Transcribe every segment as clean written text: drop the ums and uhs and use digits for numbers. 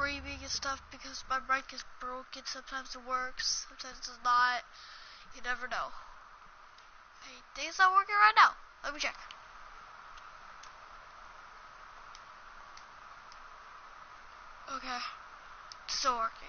screaming and stuff because my mic is broken. Sometimes it works, sometimes it's not. You never know. I think it's not working right now. Let me check. Okay, it's still working.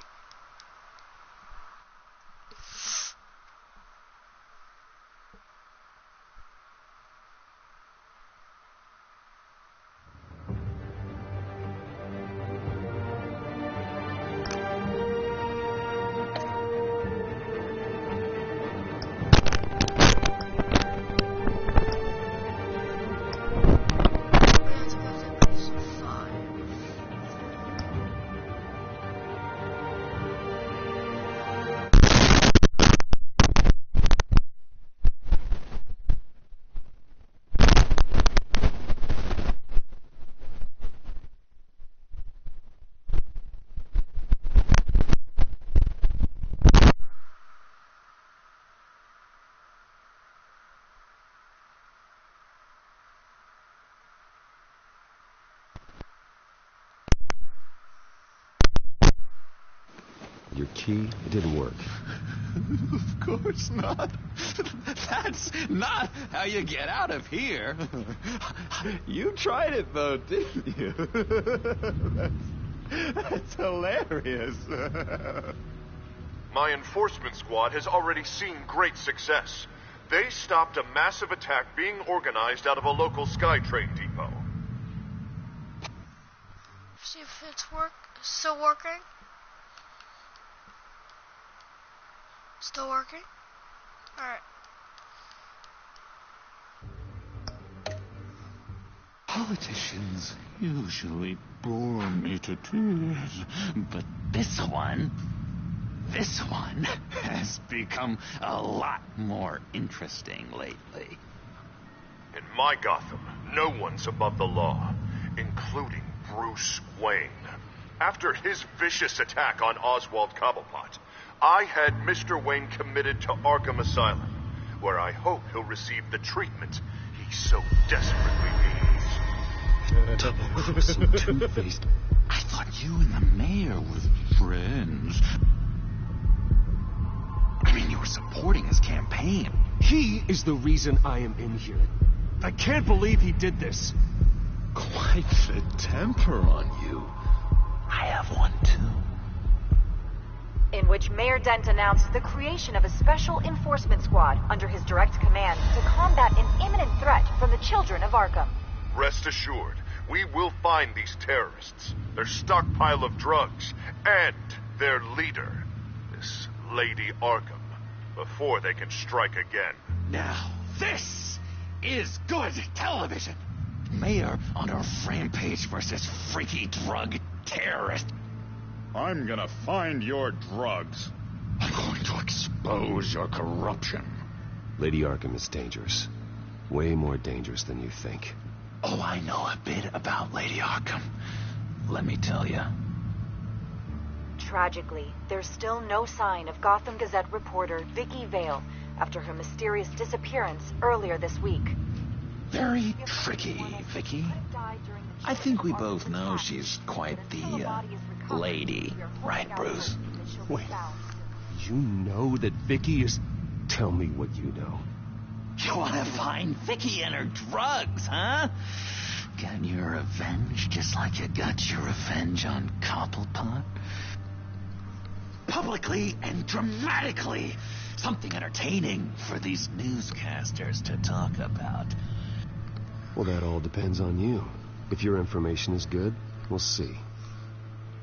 Your key, it didn't work. Of course not. That's not how you get out of here. You tried it, though, didn't you? That's hilarious. My enforcement squad has already seen great success. They stopped a massive attack being organized out of a local SkyTrain depot. See if it's still working. Still working? Alright. Politicians usually bore me to tears, but this one has become a lot more interesting lately. In my Gotham, no one's above the law, including Bruce Wayne. After his vicious attack on Oswald Cobblepot, I had Mr. Wayne committed to Arkham Asylum, where I hope he'll receive the treatment he so desperately needs. Double-crossing two-faced. I thought you and the mayor were friends. I mean, you were supporting his campaign. He is the reason I am in here. I can't believe he did this. Quite the temper on you. I have one, too. In which Mayor Dent announced the creation of a special enforcement squad under his direct command to combat an imminent threat from the children of Arkham. Rest assured, we will find these terrorists, their stockpile of drugs, and their leader, this Lady Arkham, before they can strike again. Now, this is good television. Mayor on her rampage versus freaky drug terrorist. I'm gonna find your drugs. I'm going to expose your corruption. Lady Arkham is dangerous. Way more dangerous than you think. Oh, I know a bit about Lady Arkham. Let me tell you. Tragically, there's still no sign of Gotham Gazette reporter Vicky Vale after her mysterious disappearance earlier this week. Very tricky, Vicky. I think we both know she's quite the lady, right, Bruce? Wait, you know that Vicky is... Tell me what you know. You want to find Vicky and her drugs, huh? Get your revenge just like you got your revenge on Cobblepot? Publicly and dramatically. Something entertaining for these newscasters to talk about. Well, that all depends on you. If your information is good, we'll see.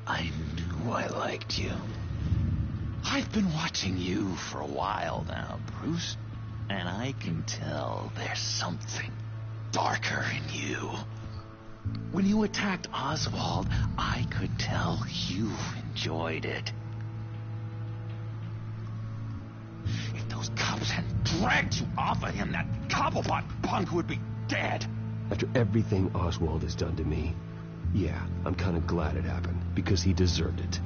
I knew I liked you. I've been watching you for a while now, Bruce, and I can tell there's something darker in you. When you attacked Oswald, I could tell you enjoyed it. If those cops hadn't dragged you off of him, that Cobblepot punk would be dead. After everything Oswald has done to me, yeah, I'm kind of glad it happened, because he deserved it.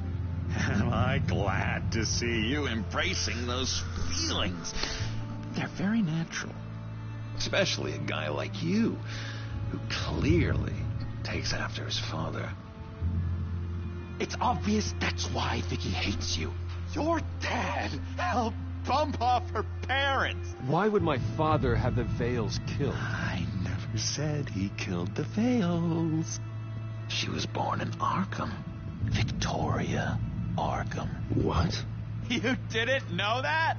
Am I glad to see you embracing those feelings? They're very natural. Especially a guy like you, who clearly takes after his father. It's obvious that's why Vicky hates you. Your dad helped bump off her parents. Why would my father have the Vales killed? I never said he killed the Vales. She was born in Arkham. Victoria Arkham. What? You didn't know that?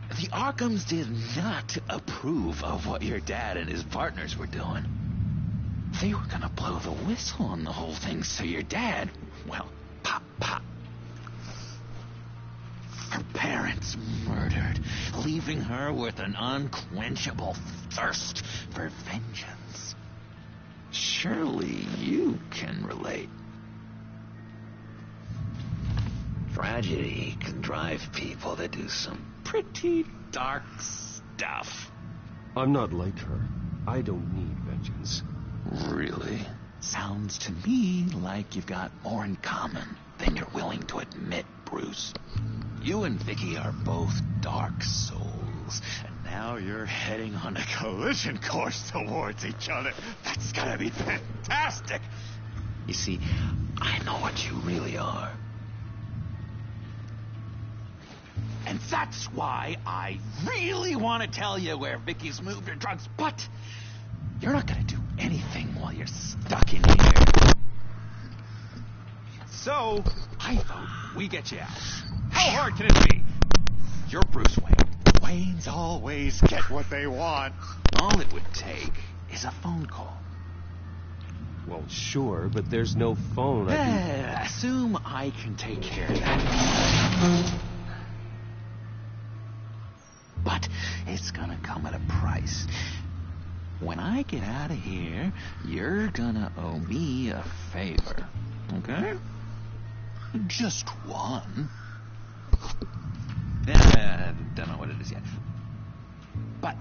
The Arkhams did not approve of what your dad and his partners were doing. They were gonna blow the whistle on the whole thing, so your dad, well, pop, pop. Her parents murdered, leaving her with an unquenchable thirst for vengeance. Surely you can relate. Tragedy can drive people to do some pretty dark stuff. I'm not like her. I don't need vengeance. Really? Sounds to me like you've got more in common than you're willing to admit, Bruce. You and Vicky are both dark souls, and now you're heading on a collision course towards each other. That's gotta be fantastic! You see, I know what you really are. And that's why I really want to tell you where Vicky's moved her drugs, but you're not gonna do anything while you're stuck in here. So, I vote we get you out. How hard can it be? You're Bruce Wayne. Waynes always get what they want. All it would take is a phone call. Well, sure, but there's no phone. Assume I can take care of that. But it's gonna come at a price. When I get out of here, you're gonna owe me a favor. Okay? Just one. Don't know what it is yet. But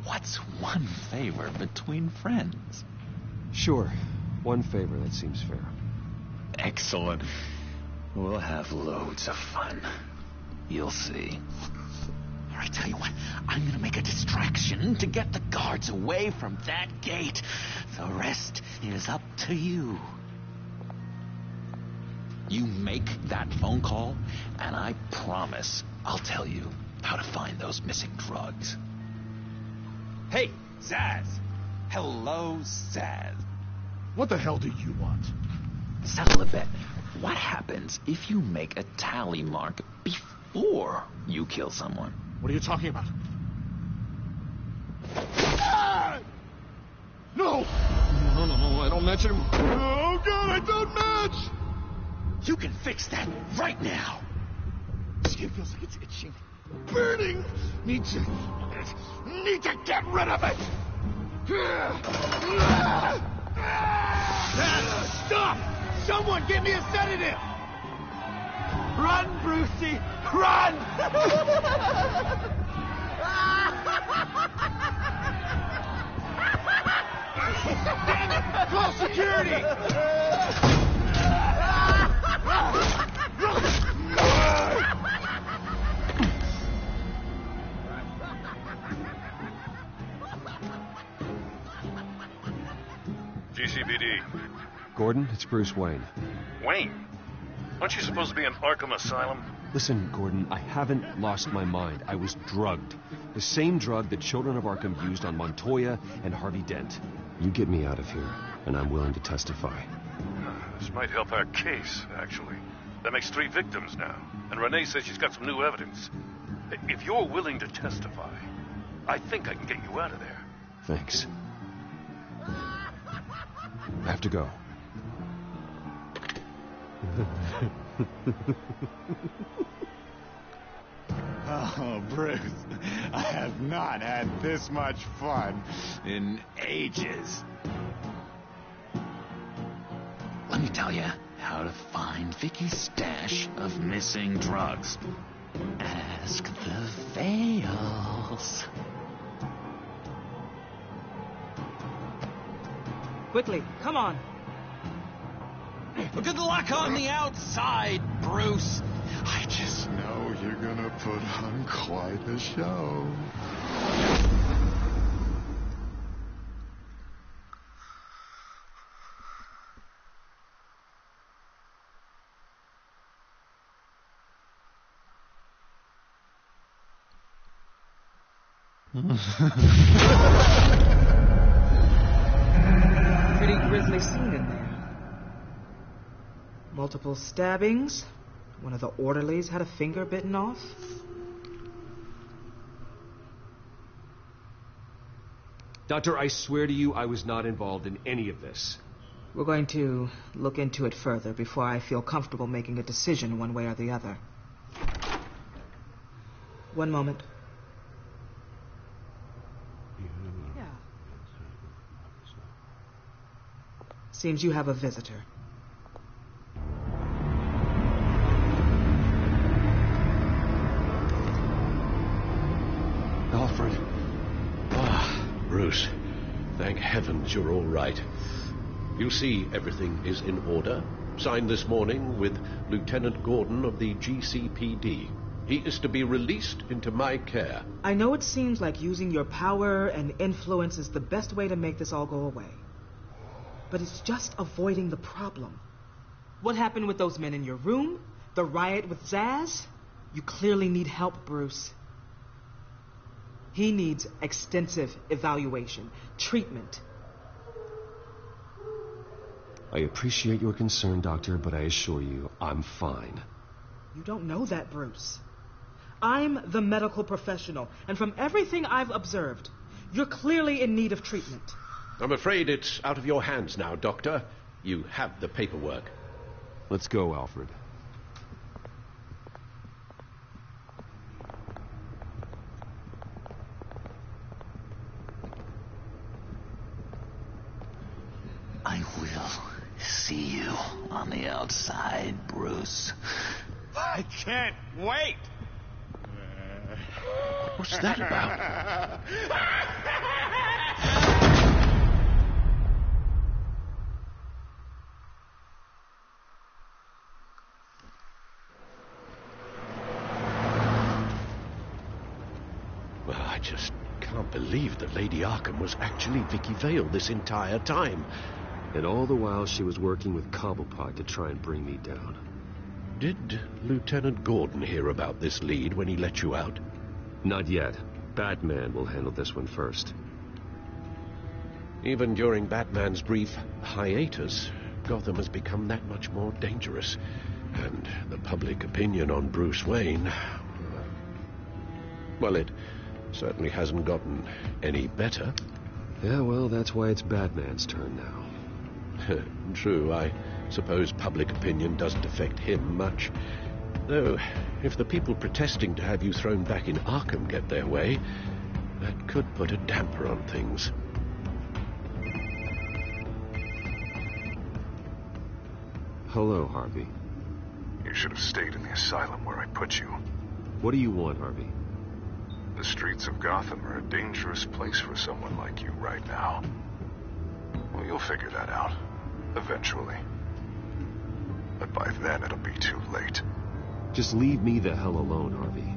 what's one favor between friends? Sure. One favor, that seems fair. Excellent. We'll have loads of fun. You'll see. All right, tell you what. I'm gonna make a distraction to get the guards away from that gate. The rest is up to you. You make that phone call, and I promise I'll tell you how to find those missing drugs. Hey, Zaz. Hello, Zaz. What the hell do you want? Settle a bet. What happens if you make a tally mark before you kill someone? What are you talking about? Ah! No! No, I don't match anymore. Oh, God, I don't match! You can fix that right now. Skin feels like it's itching. Burning! Need to get rid of it! Stop! Someone give me a sedative! Run, Brucey! Run! Damn it! Call security! GCPD. Gordon, it's Bruce Wayne. Wayne? Aren't you supposed to be in Arkham Asylum? Listen, Gordon, I haven't lost my mind. I was drugged. The same drug that Children of Arkham used on Montoya and Harvey Dent. You get me out of here, and I'm willing to testify. This might help our case, actually. That makes 3 victims now, and Renee says she's got some new evidence. If you're willing to testify, I think I can get you out of there. Thanks. I have to go. Oh, Bruce, I have not had this much fun in ages. Let me tell you how to find Vicky's stash of missing drugs. Ask the Vales. Quickly, come on. Good luck on the outside, Bruce. I just know you're gonna put on quite a show. Pretty grisly scene in there. Multiple stabbings. One of the orderlies had a finger bitten off. Doctor, I swear to you, I was not involved in any of this. We're going to look into it further before I feel comfortable making a decision one way or the other. One moment. Yeah. Seems you have a visitor. Alfred. Bruce. Thank heavens you're all right. You see, everything is in order. Signed this morning with Lieutenant Gordon of the GCPD. He is to be released into my care. I know it seems like using your power and influence is the best way to make this all go away. But it's just avoiding the problem. What happened with those men in your room? The riot with Zaz? You clearly need help, Bruce. He needs extensive evaluation, treatment. I appreciate your concern, Doctor, but I assure you, I'm fine. You don't know that, Bruce. I'm the medical professional, and from everything I've observed, you're clearly in need of treatment. I'm afraid it's out of your hands now, Doctor. You have the paperwork. Let's go, Alfred. I will see you on the outside, Bruce. I can't wait! What's that about? Well, I just can't believe that Lady Arkham was actually Vicky Vale this entire time. And all the while she was working with Cobblepot to try and bring me down. Did Lieutenant Gordon hear about this lead when he let you out? Not yet. Batman will handle this one first. Even during Batman's brief hiatus, Gotham has become that much more dangerous. And the public opinion on Bruce Wayne... well, it certainly hasn't gotten any better. Yeah, well, that's why it's Batman's turn now. True, I suppose public opinion doesn't affect him much. Though, if the people protesting to have you thrown back in Arkham get their way, that could put a damper on things. Hello, Harvey. You should have stayed in the asylum where I put you. What do you want, Harvey? The streets of Gotham are a dangerous place for someone like you right now. Well, you'll figure that out. Eventually. But by then, it'll be too late. Just leave me the hell alone, Harvey.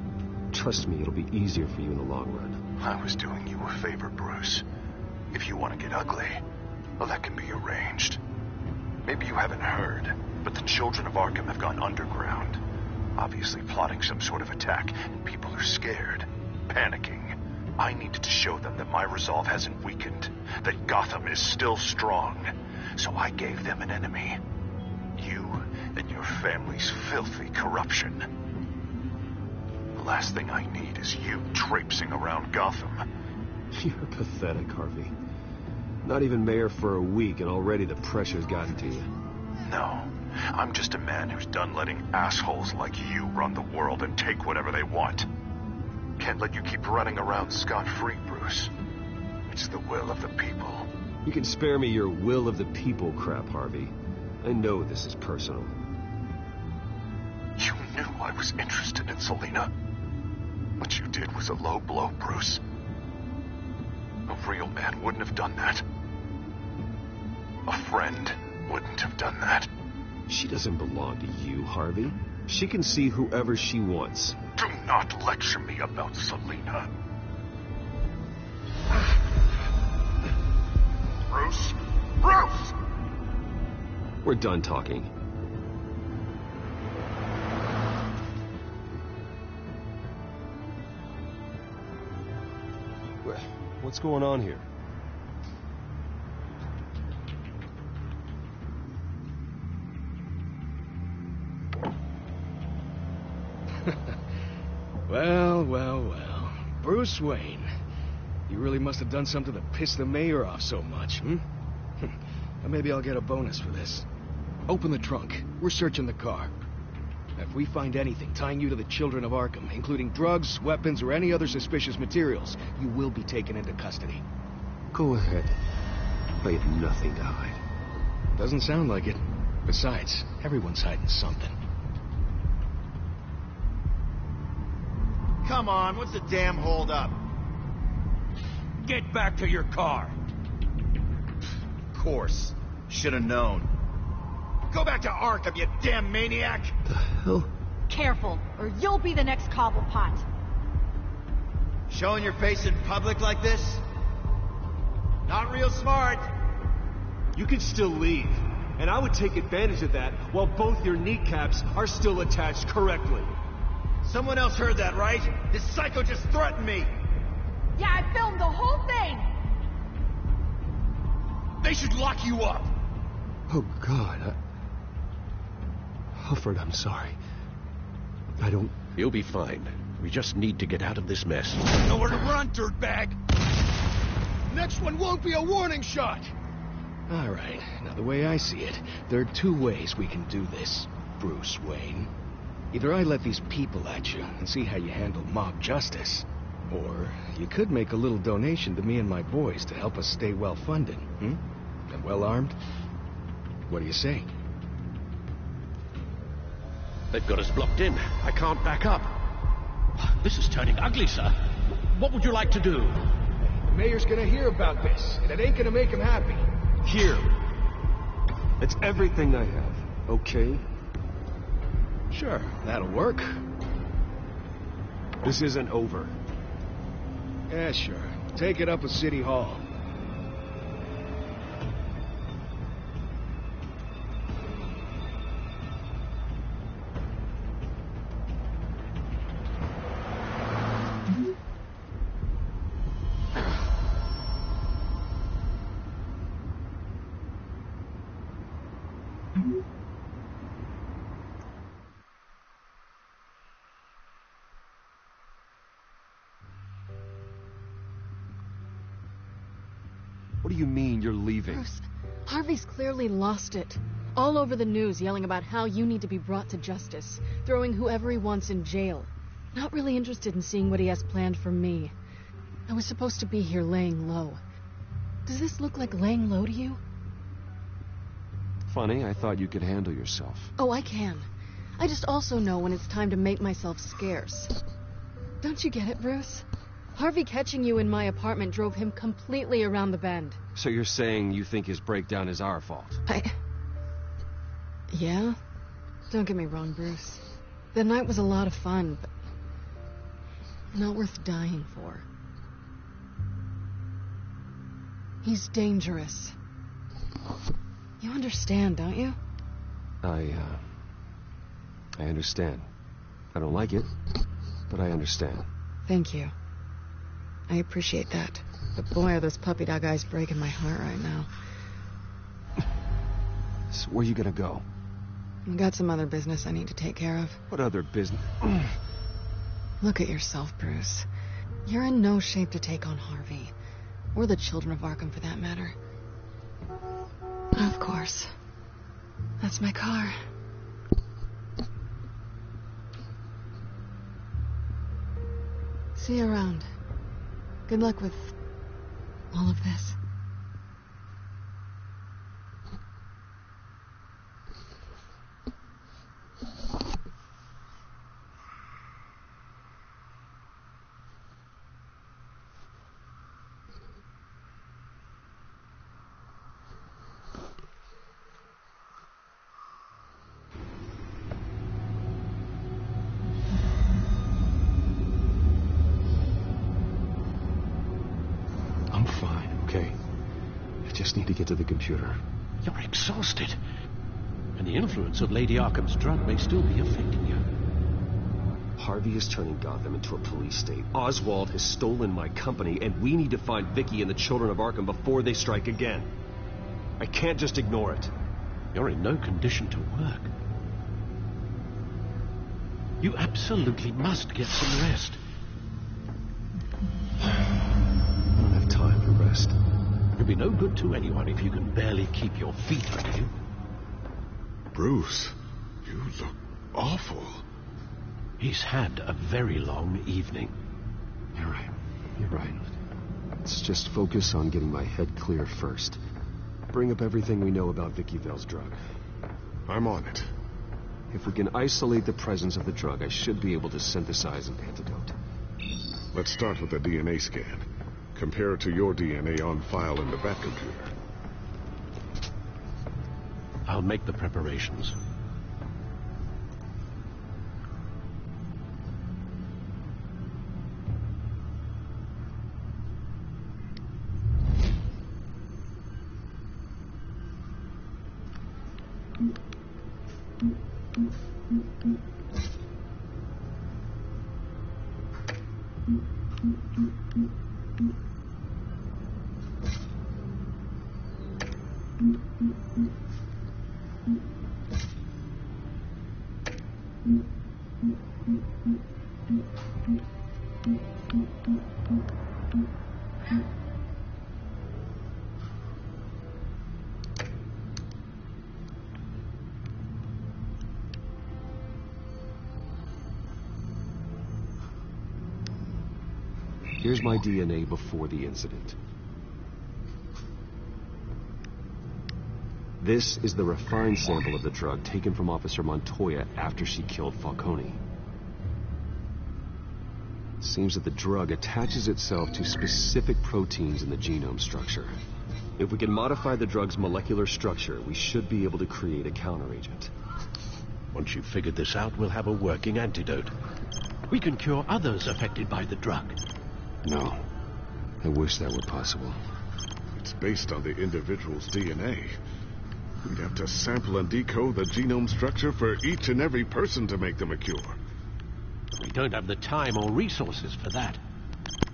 Trust me, it'll be easier for you in the long run. I was doing you a favor, Bruce. If you want to get ugly, well, that can be arranged. Maybe you haven't heard, but the children of Arkham have gone underground. Obviously plotting some sort of attack, and people are scared, panicking. I needed to show them that my resolve hasn't weakened, that Gotham is still strong. So I gave them an enemy. You and your family's filthy corruption. The last thing I need is you traipsing around Gotham. You're pathetic, Harvey. Not even mayor for a week, and already the pressure's gotten to you. No, I'm just a man who's done letting assholes like you run the world and take whatever they want. Can't let you keep running around scot-free, Bruce. It's the will of the people. You can spare me your will of the people crap, Harvey. I know this is personal. You knew I was interested in Selina. What you did was a low blow, Bruce. A real man wouldn't have done that. A friend wouldn't have done that. She doesn't belong to you, Harvey. She can see whoever she wants. Do not lecture me about Selina. Bruce? Bruce! We're done talking. What's going on here? Well. Bruce Wayne. You really must have done something to piss the mayor off so much, hmm? Now maybe I'll get a bonus for this. Open the trunk. We're searching the car. If we find anything tying you to the children of Arkham, including drugs, weapons, or any other suspicious materials, you will be taken into custody. Go ahead. I have nothing to hide. Doesn't sound like it. Besides, everyone's hiding something. Come on, what's the damn hold-up? Get back to your car. Of course. Should have known. Go back to Arkham, you damn maniac! The hell? Careful, or you'll be the next Cobblepot. Showing your face in public like this? Not real smart. You can still leave, and I would take advantage of that while both your kneecaps are still attached correctly. Someone else heard that, right? This psycho just threatened me! Yeah, I filmed the whole thing! They should lock you up! Oh, God. Alfred, I'm sorry. I don't... You'll be fine. We just need to get out of this mess. Nowhere to run, dirtbag! Next one won't be a warning shot! All right, now the way I see it, there are two ways we can do this, Bruce Wayne. Either I let these people at you and see how you handle mob justice, or you could make a little donation to me and my boys to help us stay well-funded, And well-armed? What do you say? They've got us blocked in. I can't back up. This is turning ugly, sir. What would you like to do? The mayor's gonna hear about this, and it ain't gonna make him happy. Here. It's everything I have, okay? Sure, that'll work. This isn't over. Yeah, sure. Take it up with City Hall. What do you mean you're leaving? Bruce, Harvey's clearly lost it. All over the news yelling about how you need to be brought to justice, throwing whoever he wants in jail. Not really interested in seeing what he has planned for me. I was supposed to be here laying low. Does this look like laying low to you? Funny, I thought you could handle yourself. Oh, I can. I just also know when it's time to make myself scarce. Don't you get it, Bruce? Harvey catching you in my apartment drove him completely around the bend. So you're saying you think his breakdown is our fault? Yeah? Don't get me wrong, Bruce. The night was a lot of fun, but not worth dying for. He's dangerous. You understand, don't you? I understand. I don't like it, but I understand. Thank you. I appreciate that. But boy, are those puppy dog eyes breaking my heart right now. So where are you gonna go? I've got some other business I need to take care of. What other business? Look at yourself, Bruce. You're in no shape to take on Harvey. Or the children of Arkham, for that matter. Of course. That's my car. See you around. Good luck with all of this. I'm fine, okay? I just need to get to the computer. You're exhausted. And the influence of Lady Arkham's drug may still be affecting you. Harvey is turning Gotham into a police state. Oswald has stolen my company, and we need to find Vicky and the children of Arkham before they strike again. I can't just ignore it. You're in no condition to work. You absolutely must get some rest. I don't have time for rest. You'll be no good to anyone if you can barely keep your feet under you. Bruce, you look awful. He's had a very long evening. You're right. You're right. Let's just focus on getting my head clear first. Bring up everything we know about Vicky Vale's drug. I'm on it. If we can isolate the presence of the drug, I should be able to synthesize an antidote. Let's start with a DNA scan. Compare it to your DNA on file in the Batcomputer. I'll make the preparations. Here's my DNA before the incident. This is the refined sample of the drug taken from Officer Montoya after she killed Falcone. It seems that the drug attaches itself to specific proteins in the genome structure. If we can modify the drug's molecular structure, we should be able to create a counteragent. Once you've figured this out, we'll have a working antidote. We can cure others affected by the drug. No. I wish that were possible. It's based on the individual's DNA. We'd have to sample and decode the genome structure for each and every person to make them a cure. We don't have the time or resources for that.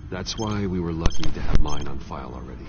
That's why we were lucky to have mine on file already.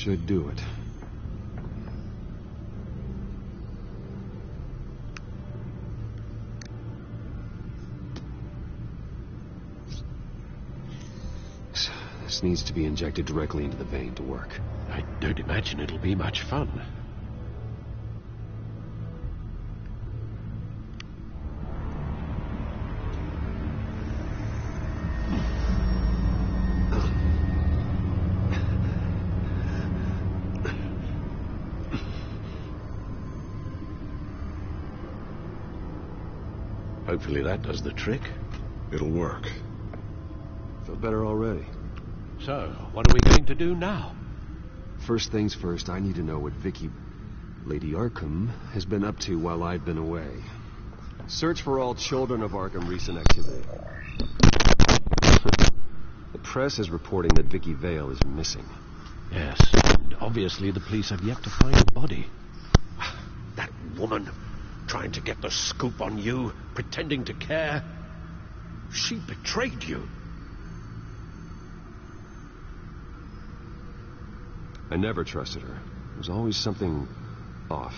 Should do it. This needs to be injected directly into the vein to work. I don't imagine it'll be much fun. Hopefully that does the trick. It'll work. Feel better already. So, what are we going to do now? First things first, I need to know what Vicky, Lady Arkham, has been up to while I've been away. Search for all children of Arkham recent activity. The press is reporting that Vicky Vale is missing. Yes, and obviously the police have yet to find the body. That woman, trying to get the scoop on you, pretending to care. She betrayed you. I never trusted her. There's always something off.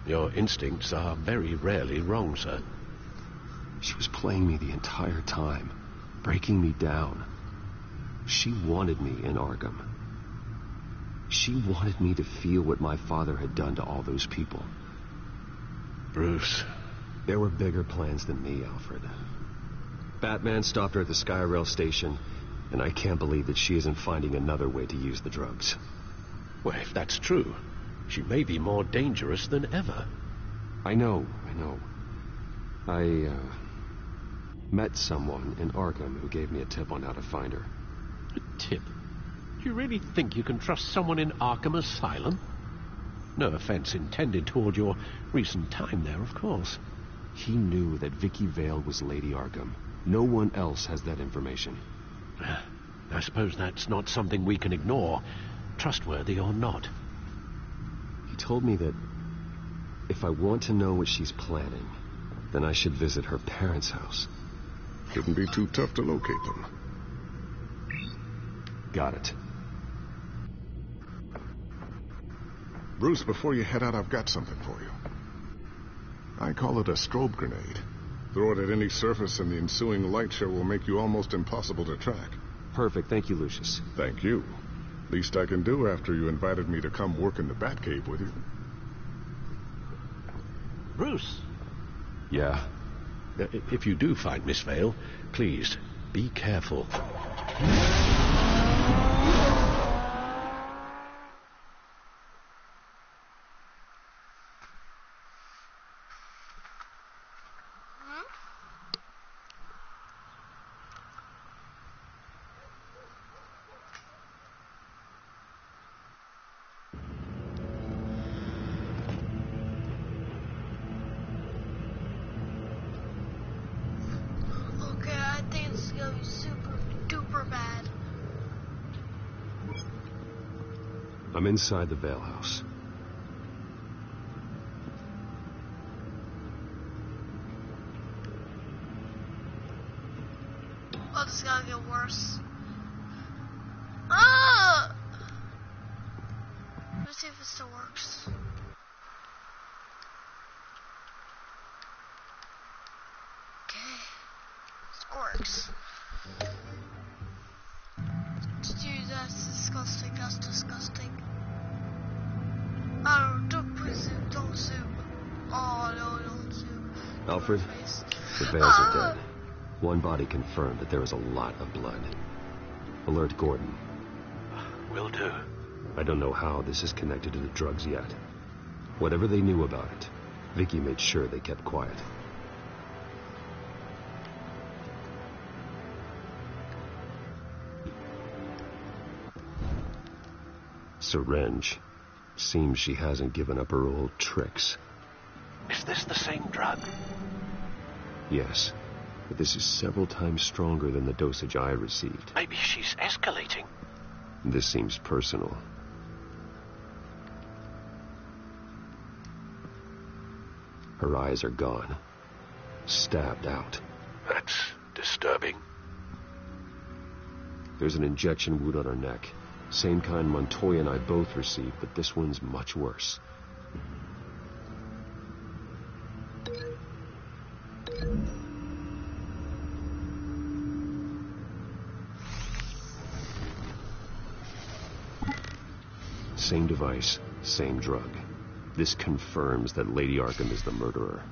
Your instincts are very rarely wrong, sir. She was playing me the entire time, breaking me down. She wanted me in Arkham. She wanted me to feel what my father had done to all those people. Bruce. There were bigger plans than me, Alfred. Batman stopped her at the Skyrail station, and I can't believe that she isn't finding another way to use the drugs. Well, if that's true, she may be more dangerous than ever. I know. I met someone in Arkham who gave me a tip on how to find her. A tip? Do you really think you can trust someone in Arkham Asylum? No offense intended toward your recent time there, of course. He knew that Vicky Vale was Lady Arkham. No one else has that information. I suppose that's not something we can ignore, trustworthy or not. He told me that if I want to know what she's planning, then I should visit her parents' house. Shouldn't be too tough to locate them. Got it. Bruce, before you head out, I've got something for you. I call it a strobe grenade. Throw it at any surface and the ensuing light show will make you almost impossible to track. Perfect. Thank you, Lucius. Thank you. Least I can do after you invited me to come work in the Batcave with you. Bruce? Yeah? If you do find Miss Vale, please, be careful. I'm inside the Vale house. Oh, this is gonna get worse. Ah! Let's see if it still works. Okay. This works. Dude, that's disgusting. That's disgusting. Oh, don't zoom. Oh, no, don't zoom. Alfred, the Vales are dead. One body confirmed that there is a lot of blood. Alert Gordon. Will do. I don't know how this is connected to the drugs yet. Whatever they knew about it, Vicky made sure they kept quiet. Syringe. Seems she hasn't given up her old tricks. Is this the same drug? Yes, but this is several times stronger than the dosage I received. Maybe she's escalating. This seems personal. Her eyes are gone. Stabbed out. That's disturbing. There's an injection wound on her neck. Same kind Montoya and I both received, but this one's much worse. Same device, same drug. This confirms that Lady Arkham is the murderer.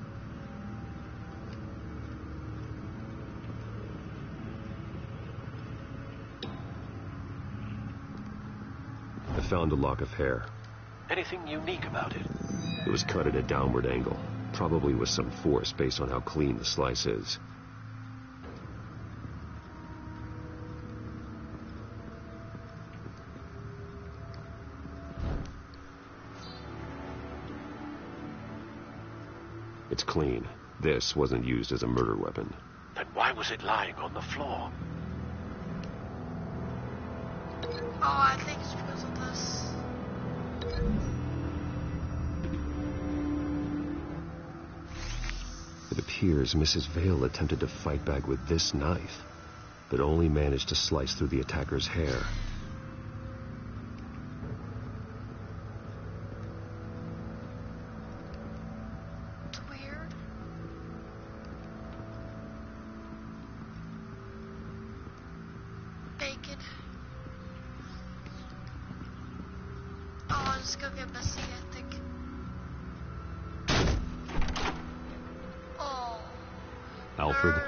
I found a lock of hair. Anything unique about it? It was cut at a downward angle, probably with some force based on how clean the slice is. It's clean. This wasn't used as a murder weapon. Then why was it lying on the floor? Oh, I think it's because of this. It appears Mrs. Vale attempted to fight back with this knife, but only managed to slice through the attacker's hair. It's weird. Bacon. Oh, it's gonna get messy, I think. Oh. Alfred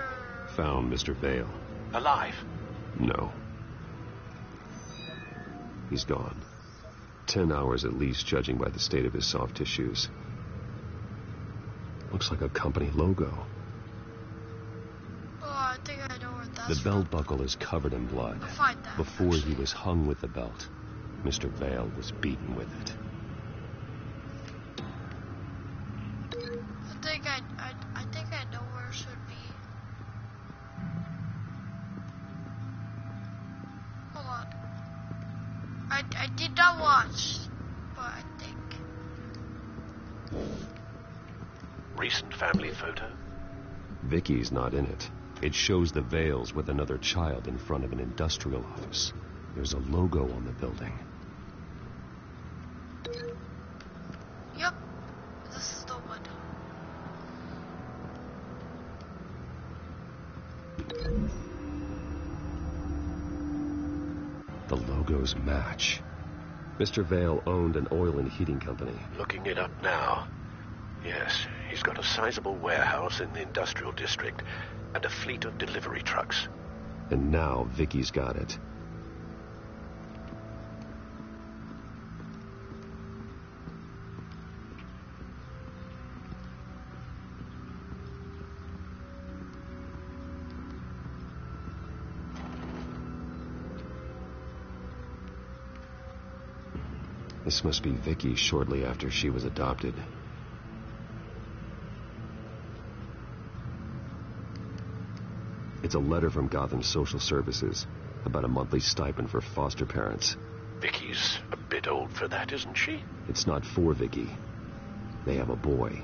found Mr. Vale. Alive? No. He's gone. 10 hours at least, judging by the state of his soft tissues. Looks like a company logo. Oh, I think I know where that's The belt buckle is covered in blood. I'll find that, Before he was hung with the belt, Mr. Vale was beaten with it. I think I know where it should be. Hold on. I did not watch, but I think. Recent family photo? Vicky's not in it. It shows the Vales with another child in front of an industrial office. There's a logo on the building. Yep, this is the one. The logos match. Mr. Vale owned an oil and heating company. Looking it up now. Yes, he's got a sizable warehouse in the industrial district and a fleet of delivery trucks. And now Vicky's got it. This must be Vicky shortly after she was adopted. It's a letter from Gotham Social Services about a monthly stipend for foster parents. Vicky's a bit old for that, isn't she? It's not for Vicky. They have a boy.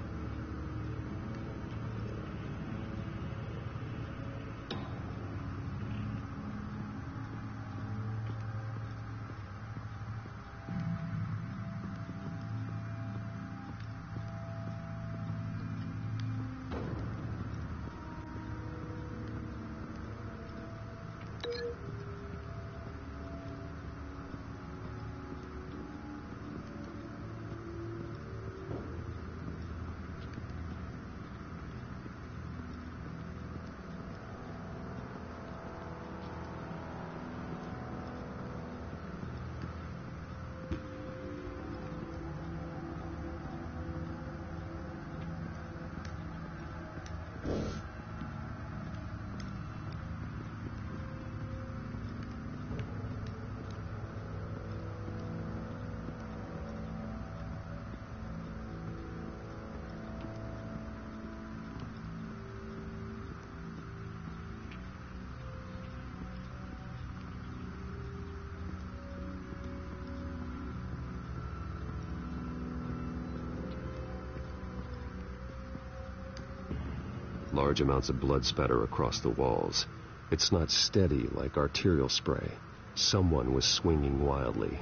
Large amounts of blood spatter across the walls. It's not steady like arterial spray. Someone was swinging wildly.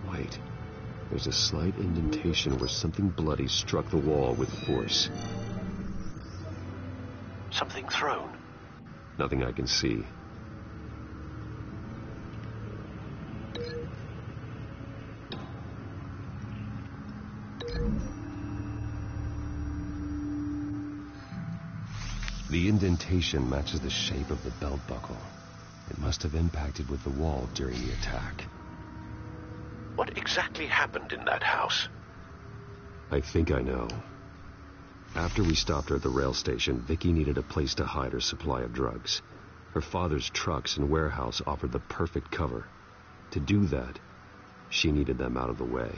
Wait, there's a slight indentation where something bloody struck the wall with force. Something thrown? Nothing I can see. The indentation matches the shape of the belt buckle. It must have impacted with the wall during the attack. What exactly happened in that house? I think I know. After we stopped her at the rail station, Vicky needed a place to hide her supply of drugs. Her father's trucks and warehouse offered the perfect cover. To do that, she needed them out of the way,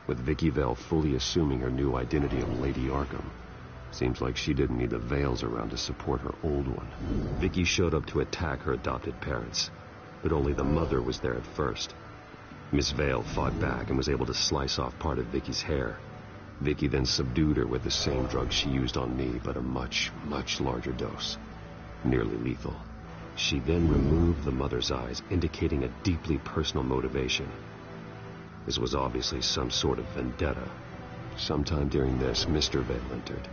with Vicky Vale fully assuming her new identity of Lady Arkham. Seems like she didn't need the veils around to support her old one. Vicky showed up to attack her adopted parents, but only the mother was there at first. Miss Vale fought back and was able to slice off part of Vicky's hair. Vicky then subdued her with the same drug she used on me, but a much, much larger dose. Nearly lethal. She then removed the mother's eyes, indicating a deeply personal motivation. This was obviously some sort of vendetta. Sometime during this, Mr. Vale entered.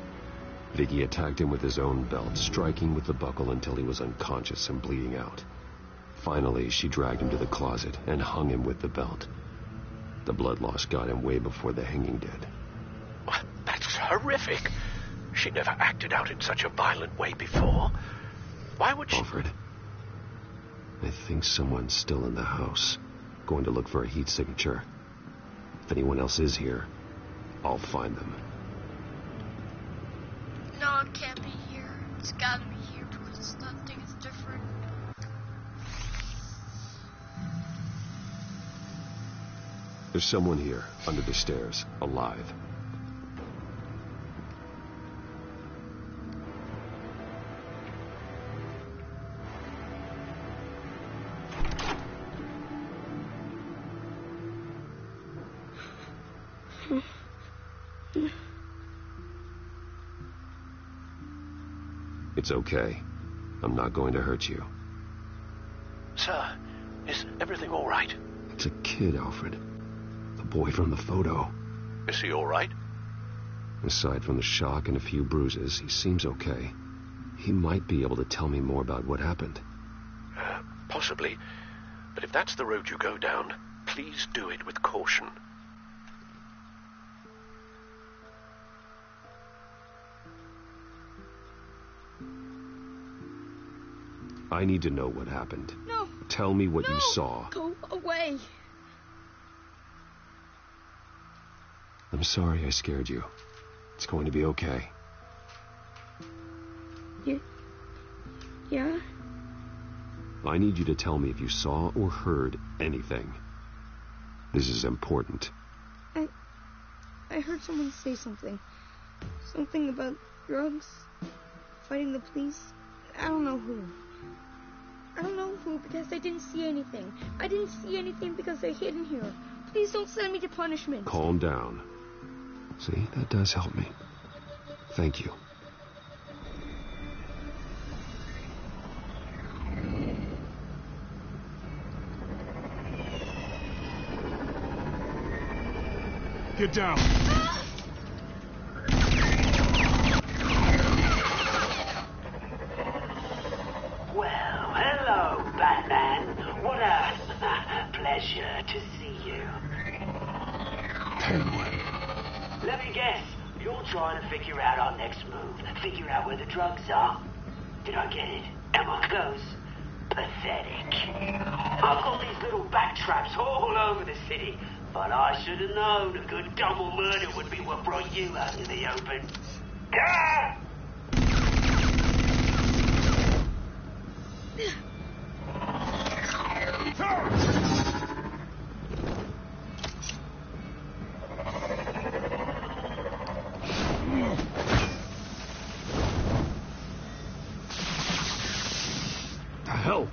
Vicky attacked him with his own belt, striking with the buckle until he was unconscious and bleeding out. Finally, she dragged him to the closet and hung him with the belt. The blood loss got him way before the hanging did. That's horrific. She never acted out in such a violent way before. Why would she... Alfred, I think someone's still in the house. Going to look for a heat signature. If anyone else is here, I'll find them. No, it can't be here. It's gotta be here because nothing is different. There's someone here, under the stairs, alive. It's okay. I'm not going to hurt you. Sir, is everything all right? It's a kid, Alfred. The boy from the photo. Is he all right? Aside from the shock and a few bruises, he seems okay. He might be able to tell me more about what happened. Possibly. But if that's the road you go down, please do it with caution. I need to know what happened. No. Tell me what you saw. Go away. I'm sorry I scared you. It's going to be okay. Yeah? I need you to tell me if you saw or heard anything. This is important. I heard someone say something. Something about drugs, fighting the police. I don't know who. I don't know who because I didn't see anything. I didn't see anything because they're hidden here. Please don't send me to punishment. Calm down. See, that does help me. Thank you. Get down. Well, hello, Batman. What a pleasure to see you. Penguin. Let me guess. You're trying to figure out our next move. Figure out where the drugs are. Did I get it? Am I close? Pathetic. I've got these little bat traps all over the city, but I should have known a good double murder would be what brought you out in the open. Ah! The hell?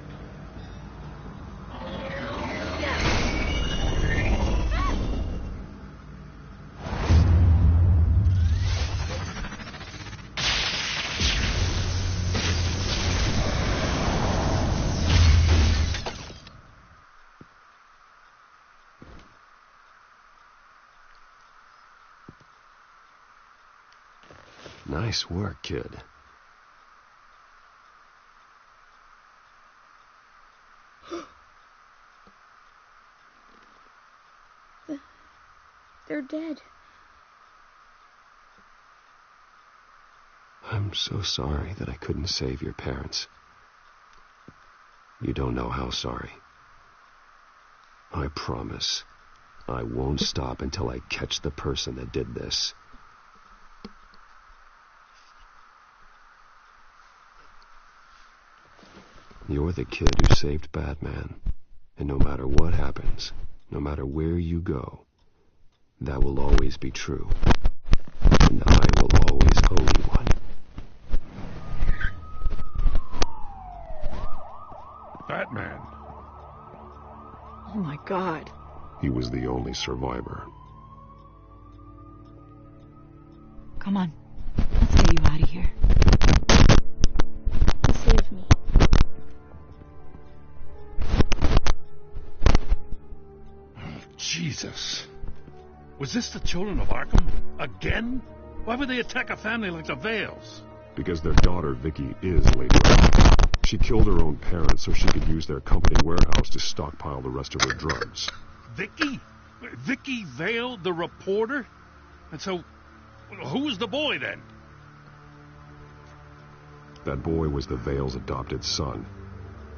Nice work, kid. They're dead. I'm so sorry that I couldn't save your parents. You don't know how sorry. I promise, I won't stop until I catch the person that did this. You're the kid who saved Batman. And no matter what happens, no matter where you go, that will always be true. And I will always owe you one. God. He was the only survivor. Come on. Let's get you out of here. Save me. Jesus. Was this the children of Arkham? Again? Why would they attack a family like the Vales? Because their daughter, Vicky, is Lady Arkham. She killed her own parents so she could use their company warehouse to stockpile the rest of her drugs. Vicky? Vicky Vale, the reporter? And so, who was the boy then? That boy was the Vale's adopted son.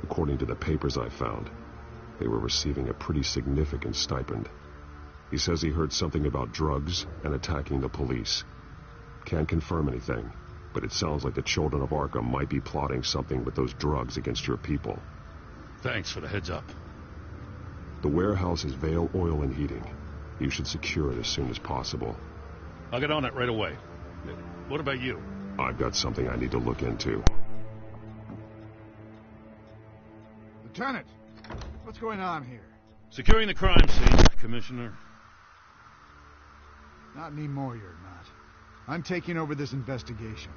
According to the papers I found, they were receiving a pretty significant stipend. He says he heard something about drugs and attacking the police. Can't confirm anything, but it sounds like the children of Arkham might be plotting something with those drugs against your people. Thanks for the heads up. The warehouse is Vale Oil and Heating. You should secure it as soon as possible. I'll get on it right away. What about you? I've got something I need to look into. Lieutenant, what's going on here? Securing the crime scene, Commissioner. Not anymore, you're not. I'm taking over this investigation.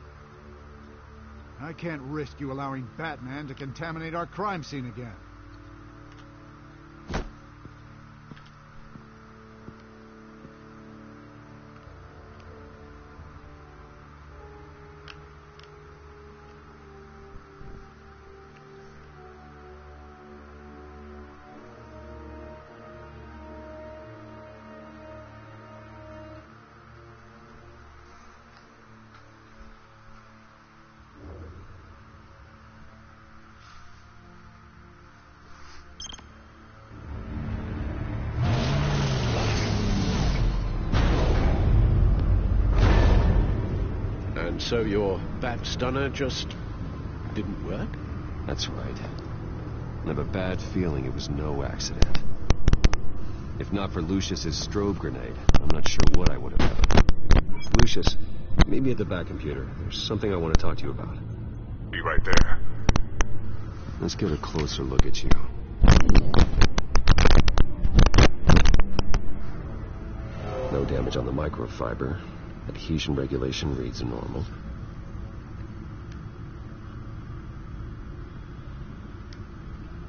I can't risk you allowing Batman to contaminate our crime scene again. So your bat stunner just didn't work? That's right. I have a bad feeling it was no accident. If not for Lucius's strobe grenade, I'm not sure what I would have done. Lucius, meet me at the back computer. There's something I want to talk to you about. Be right there. Let's get a closer look at you. No damage on the microfiber. Adhesion regulation reads normal.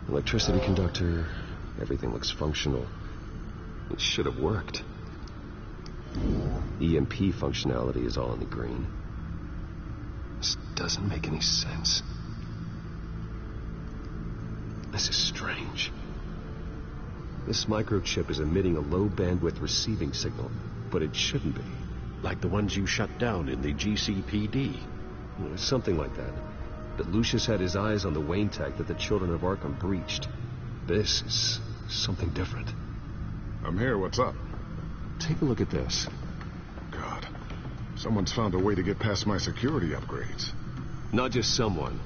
Electricity conductor, everything looks functional. It should have worked. EMP functionality is all in the green. This doesn't make any sense. This is strange. This microchip is emitting a low bandwidth receiving signal, but it shouldn't be. Like the ones you shut down in the GCPD. Something like that. But Lucius had his eyes on the Wayne tech that the children of Arkham breached. This is something different. I'm here, what's up? Take a look at this. God, someone's found a way to get past my security upgrades. Not just someone.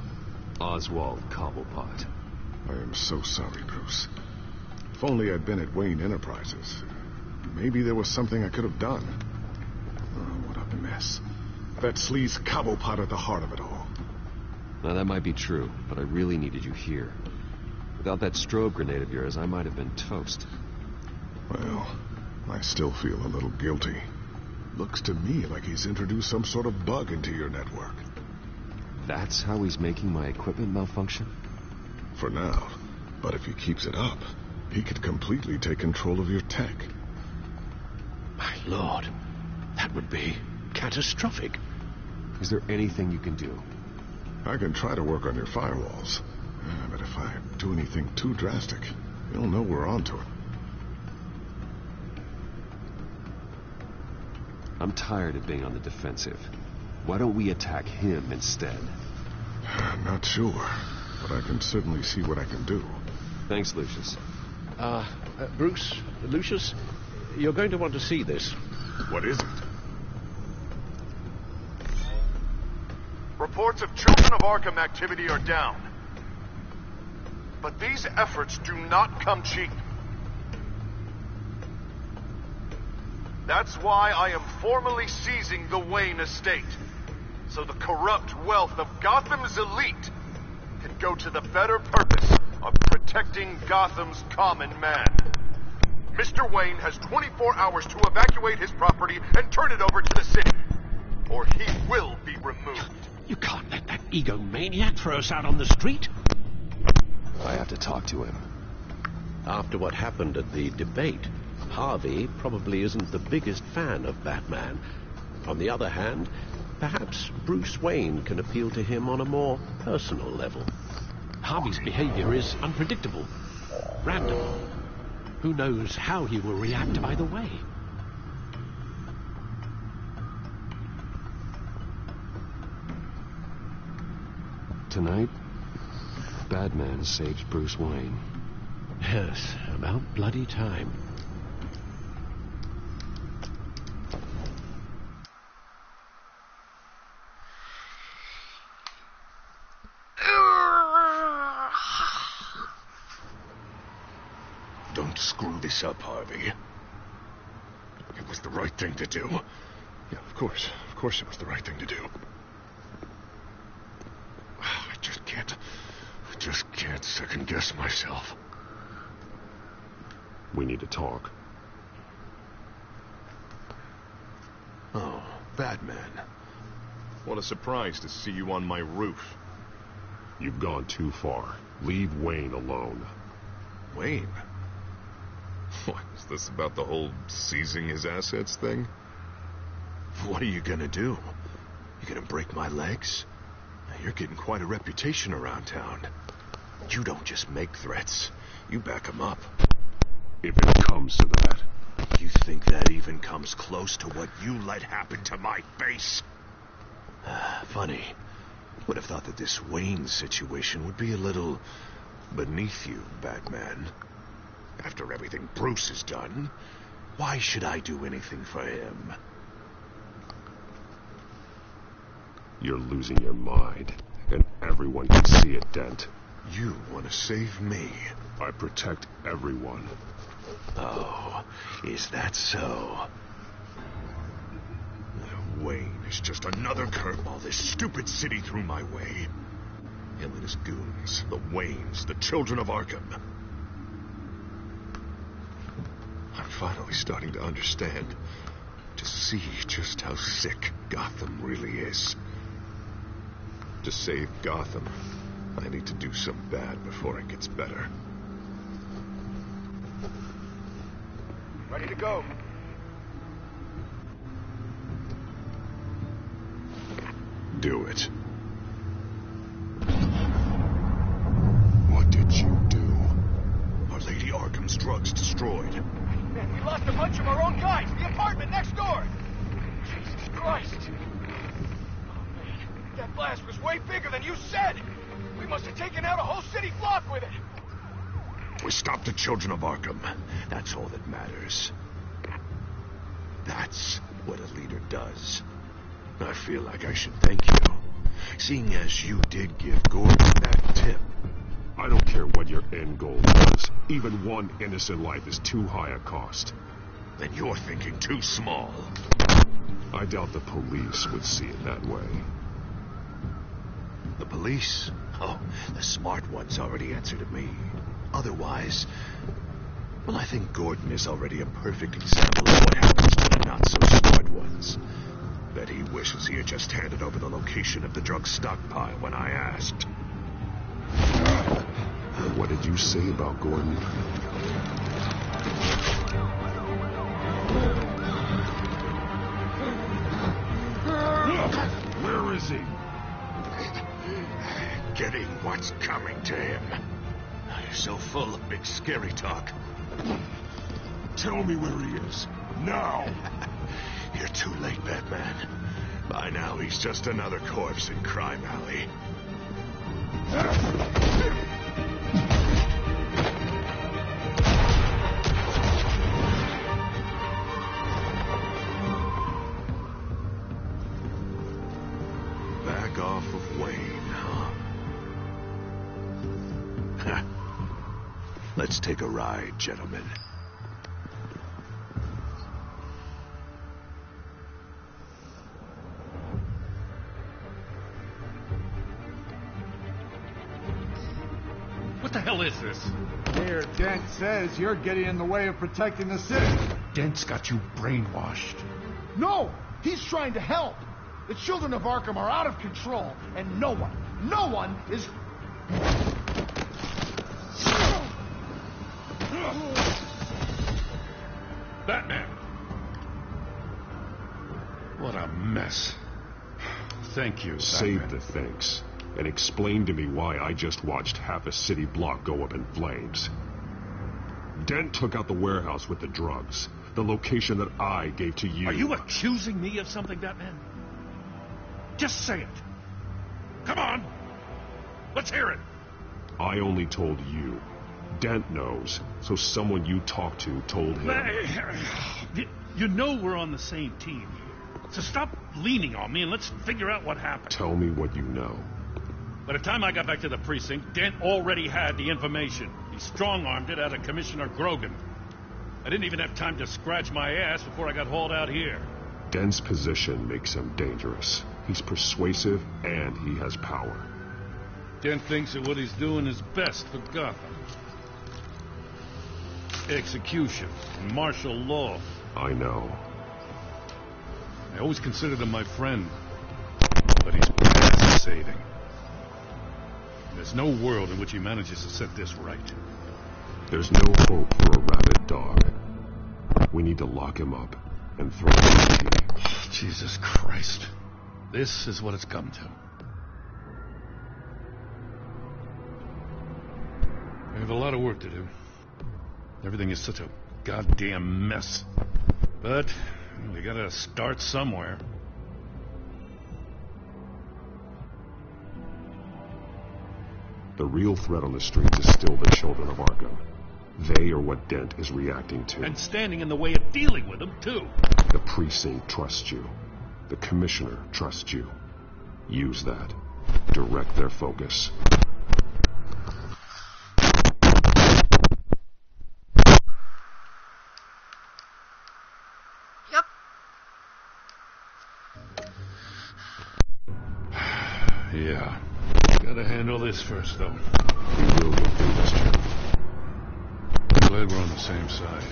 Oswald Cobblepot. I am so sorry, Bruce. If only I'd been at Wayne Enterprises. Maybe there was something I could have done. Oh, what a mess. That sleaze Cobblepot at the heart of it all. Now, that might be true, but I really needed you here. Without that strobe grenade of yours, I might have been toast. Well, I still feel a little guilty. Looks to me like he's introduced some sort of bug into your network. That's how he's making my equipment malfunction? For now. But if he keeps it up, he could completely take control of your tech. My lord, that would be catastrophic. Is there anything you can do? I can try to work on your firewalls. But if I do anything too drastic, you'll know we're onto it. I'm tired of being on the defensive. Why don't we attack him instead? I'm not sure, but I can certainly see what I can do. Thanks, Lucius. Bruce, Lucius, you're going to want to see this. What is it? Reports of Children of Arkham activity are down. But these efforts do not come cheap. That's why I am formally seizing the Wayne estate, so the corrupt wealth of Gotham's elite can go to the better purpose of protecting Gotham's common man. Mr. Wayne has 24 hours to evacuate his property and turn it over to the city, or he will be removed. You can't let that egomaniac throw us out on the street. I have to talk to him. After what happened at the debate, Harvey probably isn't the biggest fan of Batman. On the other hand, perhaps Bruce Wayne can appeal to him on a more personal level. Harvey's behavior is unpredictable, random. Who knows how he will react either way? Tonight, Batman saves Bruce Wayne. Yes, about bloody time. Don't screw this up, Harvey. It was the right thing to do. Yeah, of course it was the right thing to do. I just can't second guess myself. We need to talk. Oh, Batman. What a surprise to see you on my roof. You've gone too far. Leave Wayne alone. Wayne? What, is this about the whole seizing his assets thing? What are you gonna do? You gonna break my legs? Now, you're getting quite a reputation around town. You don't just make threats. You back them up. If it comes to that. You think that even comes close to what you let happen to my base? Funny. Would have thought that this Wayne situation would be a little beneath you, Batman. After everything Bruce has done, why should I do anything for him? You're losing your mind, and everyone can see it, Dent. You want to save me? I protect everyone. Oh, is that so? Wayne is just another curveball this stupid city threw my way. Him and his goons, the Waynes, the children of Arkham. I'm finally starting to understand, to see just how sick Gotham really is. To save Gotham, I need to do some bad before it gets better. Ready to go. Do it. What did you do? Our Lady Arkham's drugs destroyed. Man, we lost a bunch of our own guys. The apartment next door. Jesus Christ. Oh, man. That blast was way bigger than you said. We must have taken out a whole city block with it. We stopped the children of Arkham. That's all that matters. That's what a leader does. I feel like I should thank you, seeing as you did give Gordon that tip. I don't care what your end goal was. Even one innocent life is too high a cost. Then you're thinking too small. I doubt the police would see it that way. The police? Oh, the smart ones already answered to me. Otherwise, well, I think Gordon is already a perfect example of what happens to the not-so-smart ones. Bet he wishes he had just handed over the location of the drug stockpile when I asked. What did you say about Gordon? Where is he? Getting what's coming to him. You're so full of big scary talk. Tell me where he is. Now! You're too late, Batman. By now, he's just another corpse in Crime Alley. Back off of Wayne, huh? Let's take a ride, gentlemen. What the hell is this? Mayor Dent says you're getting in the way of protecting the city. Dent's got you brainwashed. No! He's trying to help! The children of Arkham are out of control, and no one is... Batman! What a mess. Thank you, Save Batman. the thanks, and explain to me why I just watched half a city block go up in flames. Dent took out the warehouse with the drugs, the location that I gave to you. Are you accusing me of something, Batman? Just say it. Come on. Let's hear it. I only told you. Dent knows, so someone you talked to told him. You know we're on the same team here. So stop leaning on me and let's figure out what happened. Tell me what you know. By the time I got back to the precinct, Dent already had the information. He strong-armed it out of Commissioner Grogan. I didn't even have time to scratch my ass before I got hauled out here. Dent's position makes him dangerous. He's persuasive and he has power. Dent thinks that what he's doing is best for Gotham. Execution and martial law. I know. I always considered him my friend, but he's past saving. There's no world in which he manages to set this right. There's no hope for a rabid dog. We need to lock him up and throw him in the key. Jesus Christ. This is what it's come to. We have a lot of work to do. Everything is such a goddamn mess. But we gotta start somewhere. The real threat on the streets is still the children of Arkham. They are what Dent is reacting to. And standing in the way of dealing with them, too. The precinct trusts you. The commissioner trusts you. Use that. Direct their focus. Yep. Yeah. Gotta handle this first, though. We will get through this, Jim. Glad we're on the same side.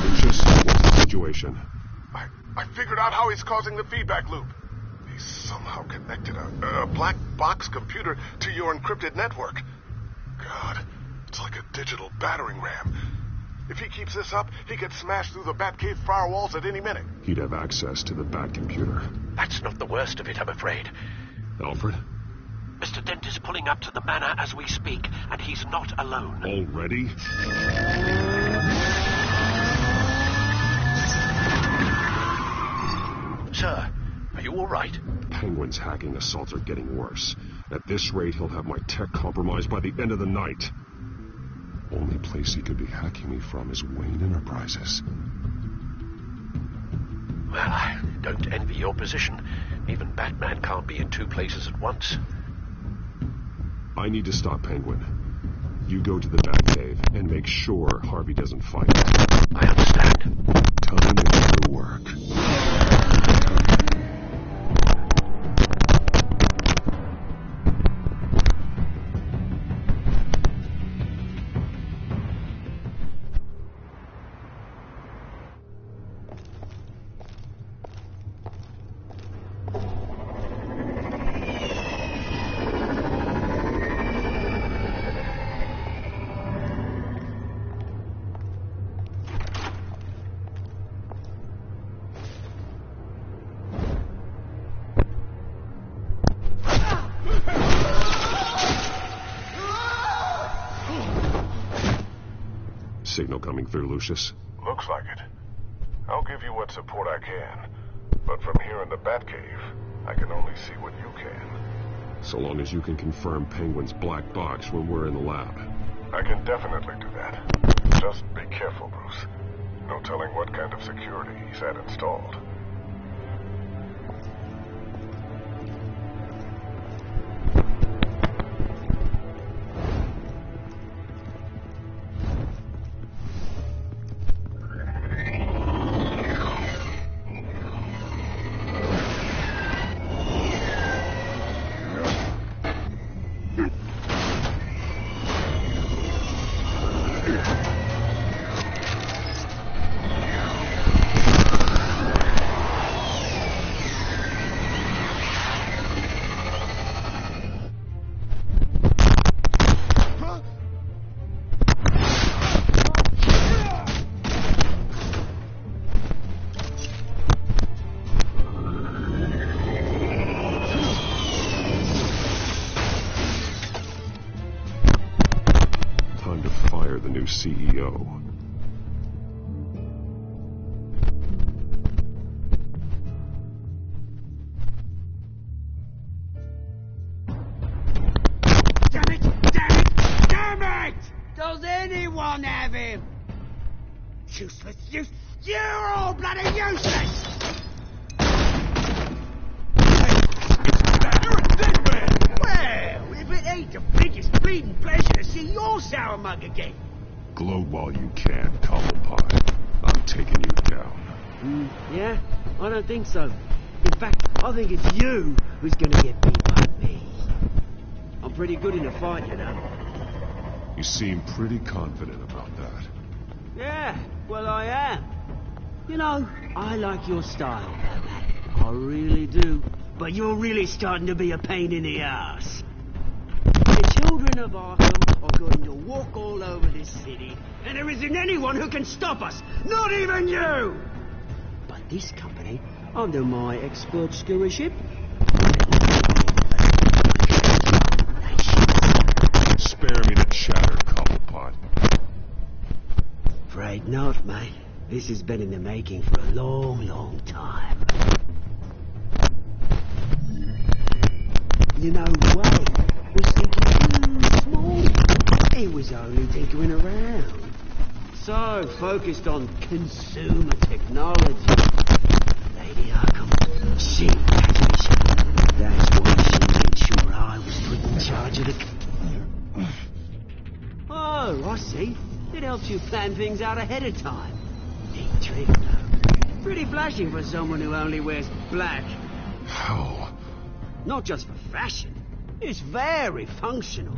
Lucius, what's the situation? I figured out how he's causing the feedback loop. He's somehow connected a black box computer to your encrypted network. God, it's like a digital battering ram. If he keeps this up, he could smash through the Batcave firewalls at any minute. He'd have access to the Bat computer. That's not the worst of it, I'm afraid. Alfred? Mr. Dent is pulling up to the manor as we speak, and he's not alone. Already? Sir, are you all right? Penguin's hacking assaults are getting worse. At this rate, he'll have my tech compromised by the end of the night. Only place he could be hacking me from is Wayne Enterprises. Well, I don't envy your position. Even Batman can't be in two places at once. I need to stop Penguin. You go to the Batcave and make sure Harvey doesn't fight. I understand. Time to get to work. Signal coming through, Lucius. Looks like it. I'll give you what support I can. But from here in the Batcave, I can only see what you can. So long as you can confirm Penguin's black box when we're in the lab. I can definitely do that. Just be careful, Bruce. No telling what kind of security he's had installed. CEO. Damn it! Damn it! Damn it! Does anyone have him? Useless, you're all bloody useless! You're a dead man! Well, if it ain't the biggest bleeding pleasure to see your sour mug again. Gloat while you can, Cobblepot. I'm taking you down. Yeah? I don't think so. In fact, I think it's you who's gonna get beat by me. I'm pretty good in a fight, you know. You seem pretty confident about that. Yeah, well, I am. You know, I like your style, Batman. I really do. But you're really starting to be a pain in the ass. The children of Arkham are going to walk all over this city, and there isn't anyone who can stop us. Not even you! But this company, under my expert stewardship, Spare me the chatter, Cobblepot. Afraid not, mate. This has been in the making for a long, long time. You know, Wayne was thinking too small. He was only tinkering around. So focused on consumer technology. Lady Arkham, she catches. That's why she made sure I was put in charge of the... Oh, I see. It helps you plan things out ahead of time. Neat trick, though. Pretty flashy for someone who only wears black. Hell. Not just for fashion. It's very functional.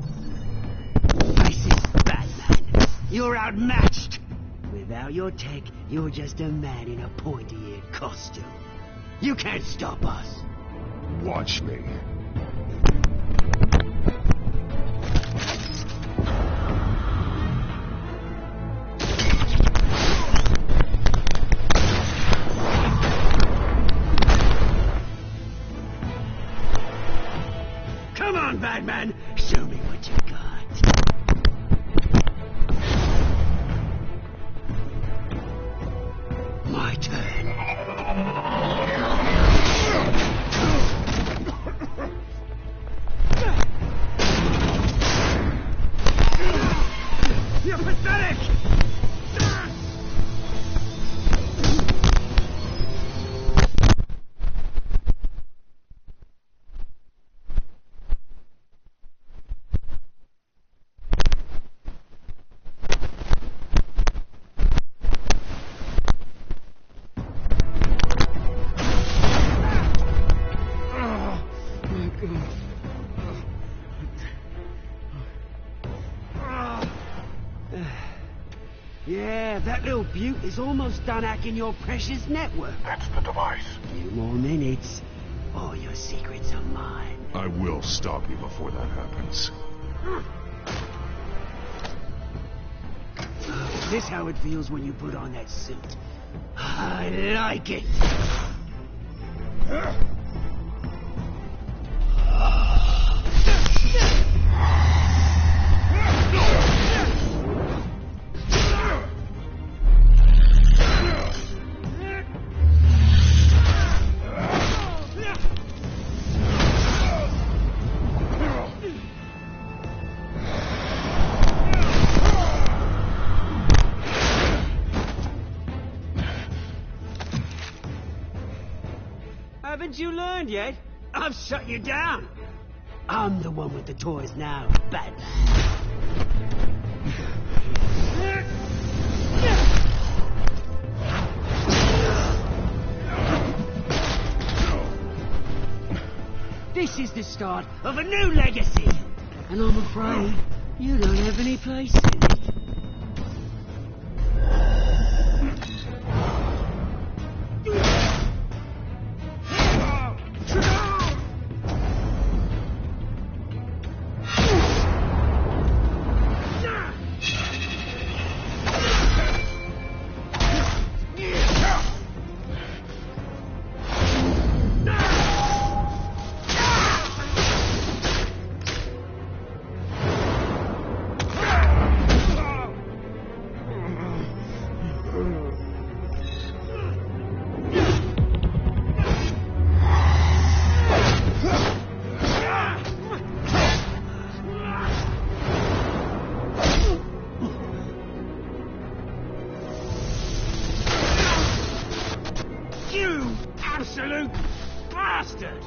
This is Batman. You're outmatched. Without your tech, you're just a man in a pointy-eared costume. You can't stop us. Watch me. Come on, Batman. Show me what you got. My turn. You're pathetic! Yeah, that little beaut is almost done hacking your precious network. That's the device. Few more minutes. All your secrets are mine. I will stop you before that happens. Is this how it feels when you put on that suit? I like it. Haven't you learned yet? I've shut you down. I'm the one with the toys now, Batman. This is the start of a new legacy. And I'm afraid you don't have any place in it. bastard!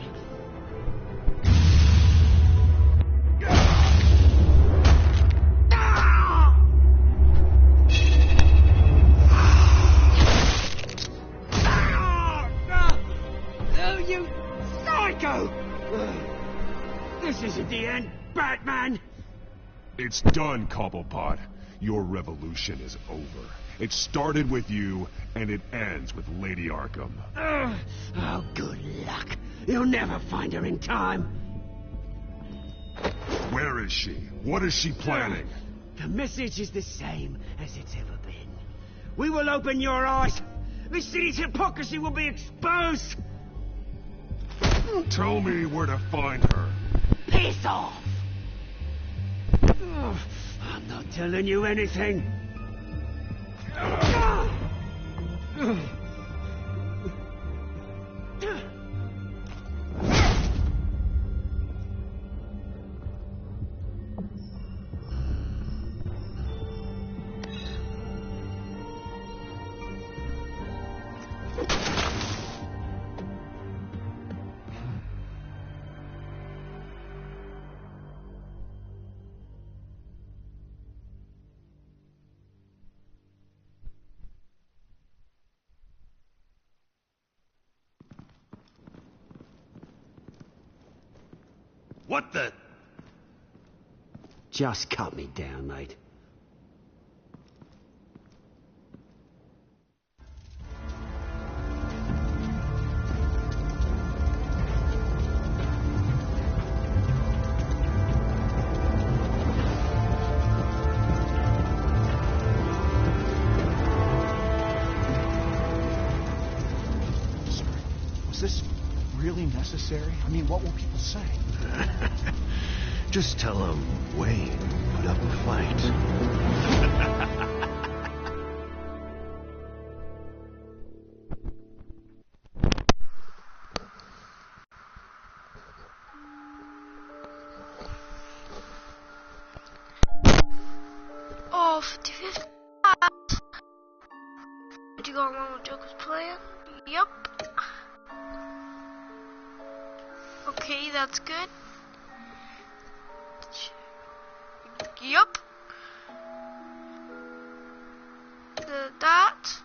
Oh, you psycho! This isn't the end, Batman! It's done, Cobblepot. Your revolution is over. It started with you, and it ends with Lady Arkham. Oh, good luck. You'll never find her in time. Where is she? What is she planning? The message is the same as it's ever been. We will open your eyes. This city's hypocrisy will be exposed. Tell me where to find her. Piss off! I'm not telling you anything. What the... Just cut me down, mate. Was this really necessary? I mean, what will people say? Just tell them Wayne put up a fight. Oh, 50-50. Did you go wrong with Joker's plan? Yep. Okay, that's good. Yup. That.